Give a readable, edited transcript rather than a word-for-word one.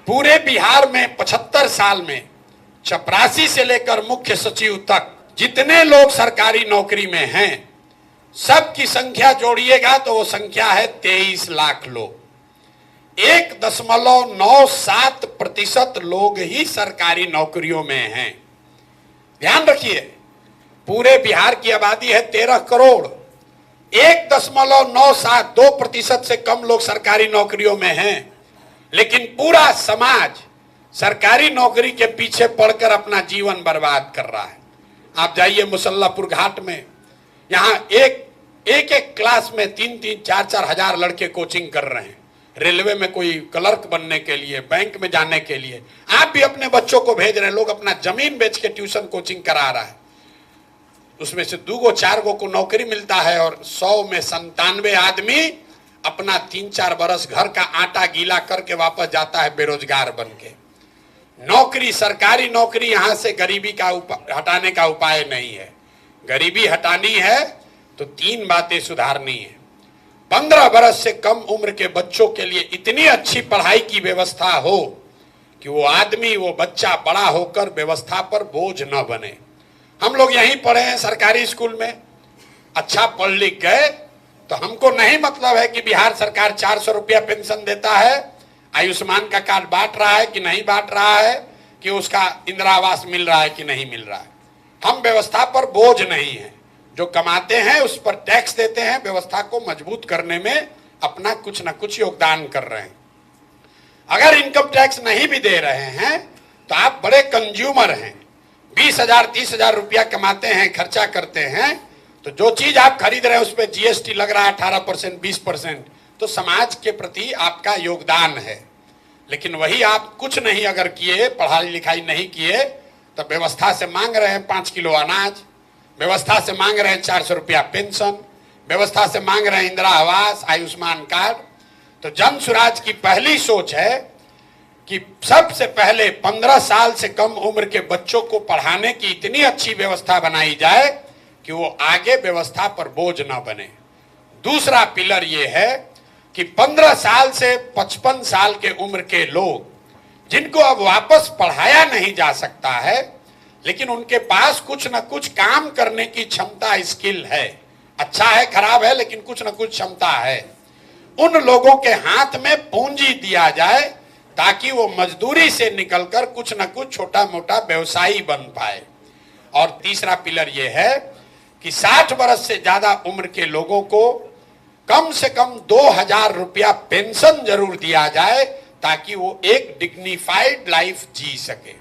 पूरे बिहार में 75 साल में चपरासी से लेकर मुख्य सचिव तक जितने लोग सरकारी नौकरी में हैं, सबकी संख्या जोड़िएगा तो वो संख्या है 23 लाख लोग। 1.97% लोग ही सरकारी नौकरियों में हैं। ध्यान रखिए, पूरे बिहार की आबादी है 13 करोड़। 1.972% से कम लोग सरकारी नौकरियों में हैं, लेकिन पूरा समाज सरकारी नौकरी के पीछे पड़कर अपना जीवन बर्बाद कर रहा है। आप जाइए मुसल्लापुर घाट में, यहाँ एक क्लास में 3-4 हजार लड़के कोचिंग कर रहे हैं। रेलवे में कोई क्लर्क बनने के लिए, बैंक में जाने के लिए। आप भी अपने बच्चों को भेज रहे हैं, लोग अपना जमीन बेच के ट्यूशन कोचिंग करा रहा है। उसमें से 2-4 को नौकरी मिलता है और 100 में 97 आदमी अपना 3-4 बरस घर का आटा गीला करके वापस जाता है बेरोजगार बन के। नौकरी, सरकारी नौकरी यहां से गरीबी का हटाने का उपाय नहीं है। गरीबी हटानी है तो 3 बातें सुधारनी है। 15 बरस से कम उम्र के बच्चों के लिए इतनी अच्छी पढ़ाई की व्यवस्था हो कि वो आदमी, वो बच्चा बड़ा होकर व्यवस्था पर बोझ न बने। हम लोग यहीं पढ़े हैं सरकारी स्कूल में, अच्छा पढ़ लिख गए, तो हमको नहीं मतलब है कि बिहार सरकार 400 रुपया पेंशन देता है, आयुष्मान का कार्ड बांट रहा है कि नहीं बांट रहा है, कि उसका इंदिरा आवास मिल रहा है कि नहीं मिल रहा है। हम व्यवस्था पर बोझ नहीं है, जो कमाते हैं उस पर टैक्स देते हैं, व्यवस्था को मजबूत करने में अपना कुछ न कुछ योगदान कर रहे हैं। अगर इनकम टैक्स नहीं भी दे रहे हैं तो आप बड़े कंज्यूमर हैं, 20,000-30,000 रुपया कमाते हैं, खर्चा करते हैं, तो जो चीज आप खरीद रहे हैं उस पर जीएसटी लग रहा है 18%, 20%, तो समाज के प्रति आपका योगदान है। लेकिन वही आप कुछ नहीं अगर किए, पढ़ाई लिखाई नहीं किए, तो व्यवस्था से मांग रहे हैं 5 किलो अनाज, व्यवस्था से मांग रहे हैं 400 रुपया पेंशन, व्यवस्था से मांग रहे हैं इंदिरा आवास, आयुष्मान कार्ड। तो जन स्वराज की पहली सोच है कि सबसे पहले 15 साल से कम उम्र के बच्चों को पढ़ाने की इतनी अच्छी व्यवस्था बनाई जाए कि वो आगे व्यवस्था पर बोझ न बने। दूसरा पिलर ये है कि 15 साल से 55 साल के उम्र के लोग जिनको अब वापस पढ़ाया नहीं जा सकता है, लेकिन उनके पास कुछ न कुछ काम करने की क्षमता, स्किल है, अच्छा है खराब है लेकिन कुछ न कुछ क्षमता है, उन लोगों के हाथ में पूंजी दिया जाए ताकि वो मजदूरी से निकलकर कुछ न कुछ छोटा मोटा व्यवसायी बन पाए। और तीसरा पिलर ये है कि 60 वर्ष से ज्यादा उम्र के लोगों को कम से कम 2,000 रुपया पेंशन जरूर दिया जाए ताकि वो एक डिग्निफाइड लाइफ जी सके।